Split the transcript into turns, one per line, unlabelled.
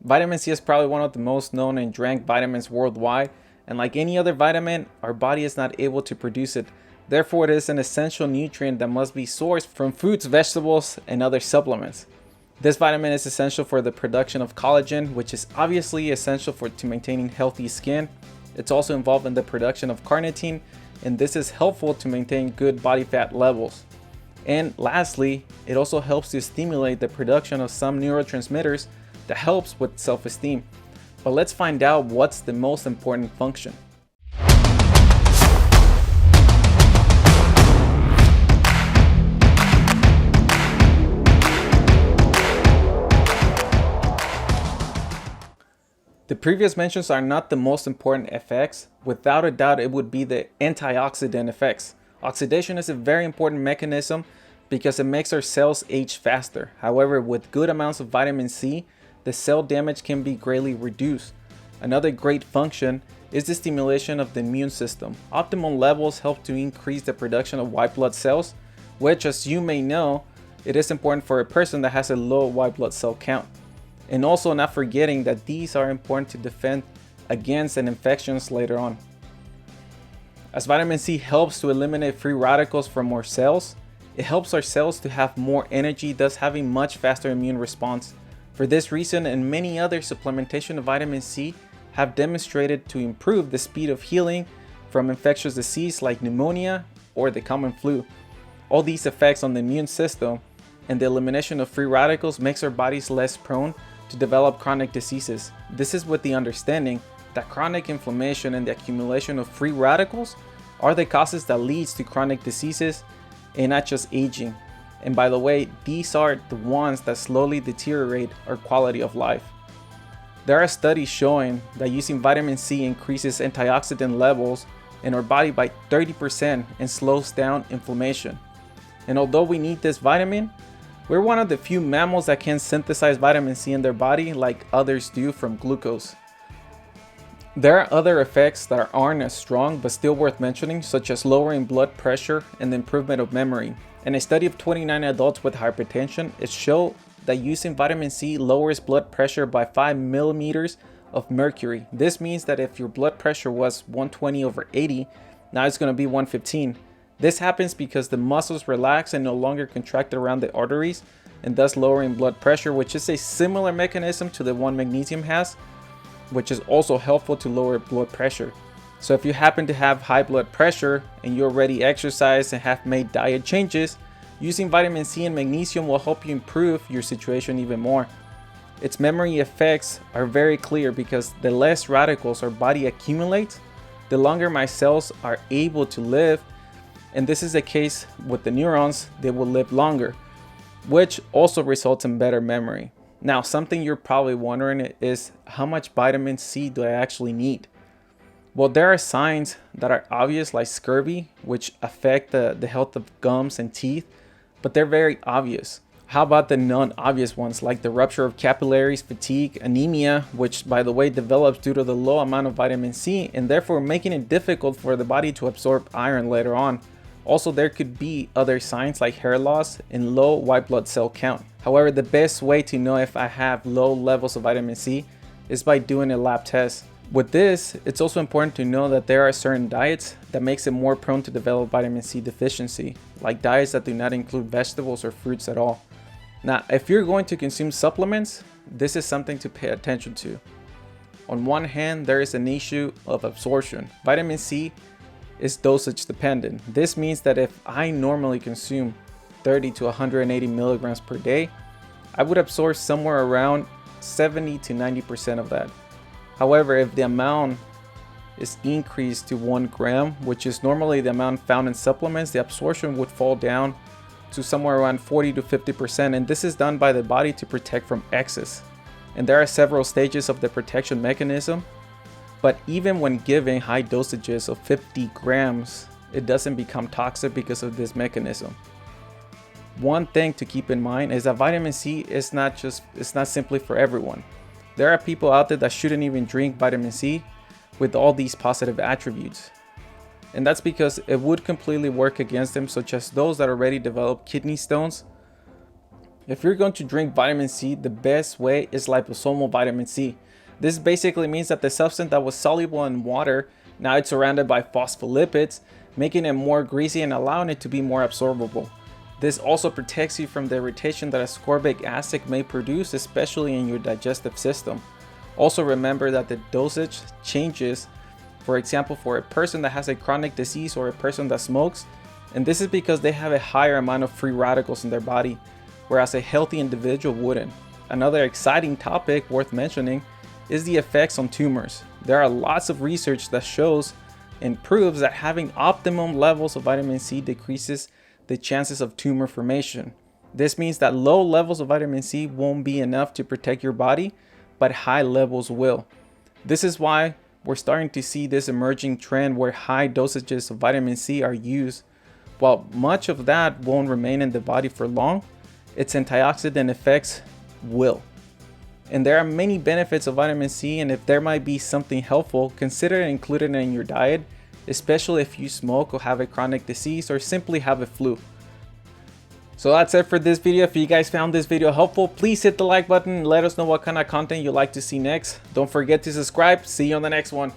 Vitamin C is probably one of the most known and drank vitamins worldwide, and like any other vitamin, our body is not able to produce it. Therefore, it is an essential nutrient that must be sourced from fruits, vegetables, and other supplements. This vitamin is essential for the production of collagen, which is obviously essential to maintaining healthy skin. It's also involved in the production of carnitine, and this is helpful to maintain good body fat levels. And lastly, it also helps to stimulate the production of some neurotransmitters that helps with self-esteem. But let's find out what's the most important function. The previous mentions are not the most important effects. Without a doubt, it would be the antioxidant effects. Oxidation is a very important mechanism because it makes our cells age faster. However, with good amounts of vitamin C, the cell damage can be greatly reduced. Another great function is the stimulation of the immune system. Optimal levels help to increase the production of white blood cells, which, as you may know, it is important for a person that has a low white blood cell count. And also not forgetting that these are important to defend against infections later on. As vitamin C helps to eliminate free radicals from our cells, it helps our cells to have more energy, thus having much faster immune response. For this reason and many other, supplementation of vitamin C have demonstrated to improve the speed of healing from infectious disease like pneumonia or the common flu. All these effects on the immune system and the elimination of free radicals makes our bodies less prone to develop chronic diseases. This is with the understanding that chronic inflammation and the accumulation of free radicals are the causes that leads to chronic diseases and not just aging. And by the way, these are the ones that slowly deteriorate our quality of life. There are studies showing that using vitamin C increases antioxidant levels in our body by 30% and slows down inflammation. And although we need this vitamin, we're one of the few mammals that can synthesize vitamin C in their body like others do from glucose. There are other effects that aren't as strong but still worth mentioning, such as lowering blood pressure and the improvement of memory. In a study of 29 adults with hypertension, it showed that using vitamin C lowers blood pressure by 5 millimeters of mercury. This means that if your blood pressure was 120/80, now it's going to be 115. This happens because the muscles relax and no longer contract around the arteries, and thus lowering blood pressure, which is a similar mechanism to the one magnesium has, which is also helpful to lower blood pressure. So if you happen to have high blood pressure and you already exercise and have made diet changes, using vitamin C and magnesium will help you improve your situation even more. Its memory effects are very clear because the less radicals our body accumulates, the longer my cells are able to live. And this is the case with the neurons, they will live longer, which also results in better memory. Now, something you're probably wondering is, how much vitamin C do I actually need? Well, there are signs that are obvious, like scurvy, which affect the health of gums and teeth, but they're very obvious. How about the non-obvious ones, like the rupture of capillaries, fatigue, anemia, which by the way develops due to the low amount of vitamin C and therefore making it difficult for the body to absorb iron later on. Also, there could be other signs like hair loss and low white blood cell count. However, the best way to know if I have low levels of vitamin C is by doing a lab test. With this, it's also important to know that there are certain diets that makes it more prone to develop vitamin C deficiency, like diets that do not include vegetables or fruits at all. Now, if you're going to consume supplements, this is something to pay attention to. On one hand, there is an issue of absorption. Vitamin C is dosage dependent. This means that if I normally consume 30 to 180 milligrams per day, I would absorb somewhere around 70 to 90% of that. However, if the amount is increased to 1 gram, which is normally the amount found in supplements, the absorption would fall down to somewhere around 40 to 50%, and this is done by the body to protect from excess. And there are several stages of the protection mechanism. But even when giving high dosages of 50 grams, it doesn't become toxic because of this mechanism. One thing to keep in mind is that vitamin C is not simply for everyone. There are people out there that shouldn't even drink vitamin C with all these positive attributes. And that's because it would completely work against them, such as those that already develop kidney stones If you're going to drink vitamin C, the best way is liposomal vitamin C. This basically means that the substance that was soluble in water, now it's surrounded by phospholipids, making it more greasy and allowing it to be more absorbable. This also protects you from the irritation that ascorbic acid may produce, especially in your digestive system. Also remember that the dosage changes, for example, for a person that has a chronic disease or a person that smokes, and this is because they have a higher amount of free radicals in their body, whereas a healthy individual wouldn't. Another exciting topic worth mentioning is the effects on tumors. There are lots of research that shows and proves that having optimum levels of vitamin C decreases the chances of tumor formation. This means that low levels of vitamin C won't be enough to protect your body, but high levels will. This is why we're starting to see this emerging trend where high dosages of vitamin C are used. While much of that won't remain in the body for long, its antioxidant effects will. And there are many benefits of vitamin C, and if there might be something helpful, consider including it in your diet, especially if you smoke or have a chronic disease or simply have a flu. So that's it for this video. If you guys found this video helpful, please hit the like button and let us know what kind of content you'd like to see next. Don't forget to subscribe. See you on the next one.